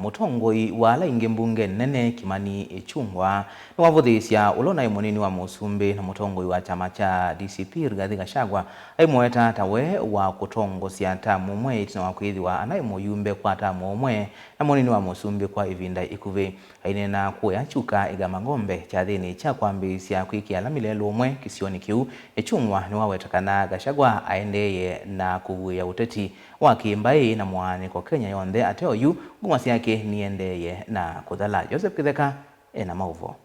mutongoi wala inge mbunge nene Kimani Ichung'wah niwavuthisya ulona munini wa Musumbi na mutongoi wa chama cha DCP Rigathi Gachagua aimweta tawe wa kutongosya tamu mwe itina wa kwithiwa anaimuyumbe kwa tamu mwe na munini wa Musumbi kwa ivinda ikuvi ainena kuya chuka igama ng'ombe cha thini cha kwambisya kwikia lamilelo mwe kisioni kiu. Ichung'wah niwawetakana Gachagua aendeye na kuvuya uteti wa kimbai na mwaniko Kenya yonthe ateo yu nguma syake niendeye na kuthala. Joseph Kitheka ena mauvo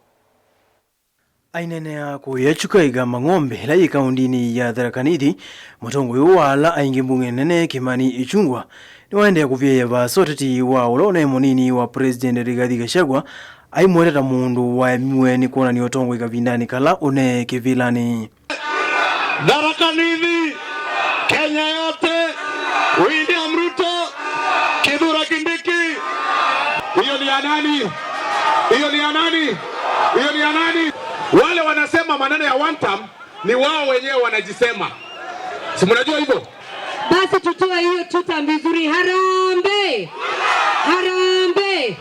ainenea kuyachuka igama ng'ombe la ikaundini ya Tharaka Nithi mutongoi wala aingi mbunge nene Kimani Ichung'wah niwaendea kuvyeya vasoteti wa ulone munini wa President Rigathi Gachagua aimweteta mundu wa mweni kuona ni otongoi kavindani kala une kivilani. Tharaka Nithi Kenya yote William Ruto Kithure Kindiki. Hiyo ni ya nani? Hiyo ni ya nani? Hiyo ni ya nani? Wale wanasema maneno ya one term ni wao wenyewe wanajisema. Si mnajua hivyo? Basi tutoe hiyo tuta vizuri. Harambe! Harambe!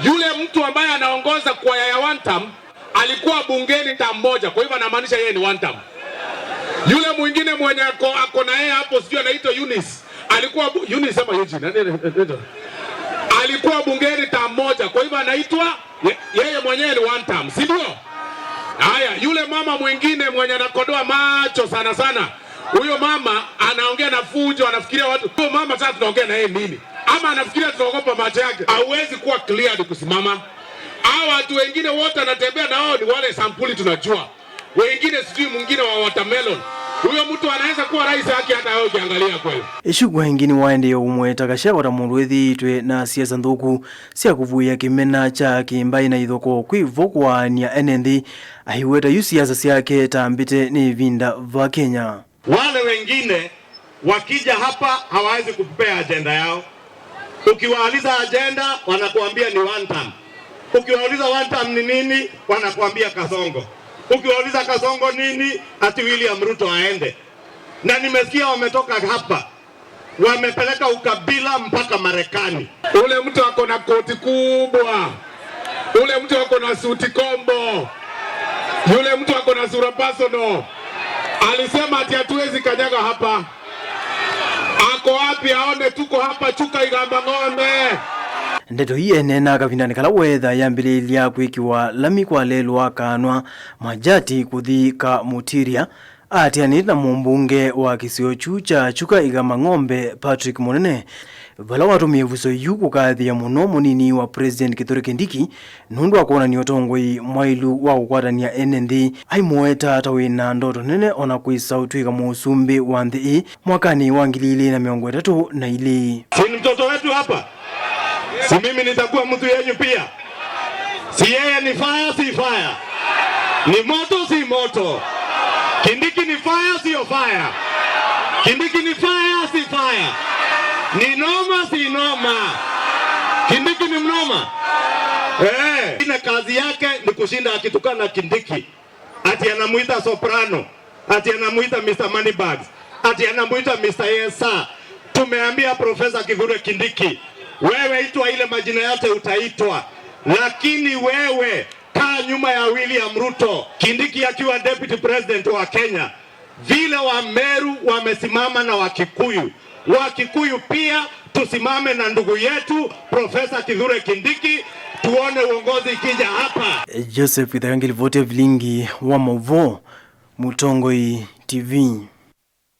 Yule mtu ambaye anaongoza kwa ya one term alikuwa bungeni term moja, kwa hivyo anamaanisha yeye ni one term. Yule mwingine mwenye ako na yeye hapo sijui anaitwa Eunice. Alikuwa Eunice ama Eugene. Alikuwa bungeni term moja, kwa hivyo anaitwa yeye mwenyewe ni one term, si ndio? Haya, yule mama mwingine mwenye anakodoa macho sana sana. Huyo mama anaongea na fujo, anafikiria watu. Huyo mama sasa tunaongea na yeye nini? Ama anafikiria tunaogopa macho yake. Hauwezi kuwa clear kusimama. Hao watu wengine wote anatembea na wao ni wale sampuli tunajua. Wengine sijui mwingine wa watermelon. Huyo mtu anaweza kuwa rais yake hata wewe ukiangalia kweli. Ichung'wah ingini waende umweta Gachagua ta mundu ithitwe na siasa nthuku cia kuvuya kimena cha kimbai na ithoko kwivokwania NND ahiweta yu siasa ciake tambite ni vinda va Kenya. Wale wengine wakija hapa hawawezi kupea agenda yao. Ukiwauliza agenda wanakuambia ni one term. Ukiwauliza one term ni nini wanakuambia Kasongo. Ukiwauliza Kasongo nini ati William Ruto aende. Na nimesikia wametoka hapa wamepeleka ukabila mpaka Marekani. Ule mtu ako na koti kubwa, ule mtu ako na suti kombo, yule mtu ako na sura personal alisema ati hatuwezi kanyaga hapa. Ako wapi aone tuko hapa chuka igamba ng'ombe. Ndeto hii enena kavindani kala wetha yambililia kwikiwa lami kwa lelwa kanwa majati kuthika mutiria atianite na mumbunge wa kisio cha chuka igama ng'ombe Patrick Munene vala watumie vuso yu kukathia muno munini wa President Kithure Kindiki nundu akuona ni otongoi mwailu wa kukwatania NND aimweta tawina ndoto nene ona kwisa utwika Musumbi wa nthi mwakani wa 2032. Si mtoto wetu hapa? Si mimi nitakuwa mtu yenyu pia? Si yeye ni fire si fire? Ni moto si moto? Kindiki ni fire si fire? Kindiki ni fire si fire? Ni noma si noma? Kindiki ni mnoma? Ina kazi yake ni kushinda akitukana Kindiki. Ati anamuita soprano, ati anamuita Mr. Moneybags, ati anamuita Mr. Yesa. Tumeambia Profesa Kithure Kindiki, wewe itwa ile majina yote utaitwa, lakini wewe kaa nyuma ya William Ruto. Kindiki akiwa deputy president wa Kenya, vile wa Meru wamesimama na Wakikuyu, Wakikuyu pia tusimame na ndugu yetu Profesa Kithure Kindiki, tuone uongozi ikija hapa. Joseph Kitheka, vilingi wa Mauvo, Mutongoi TV.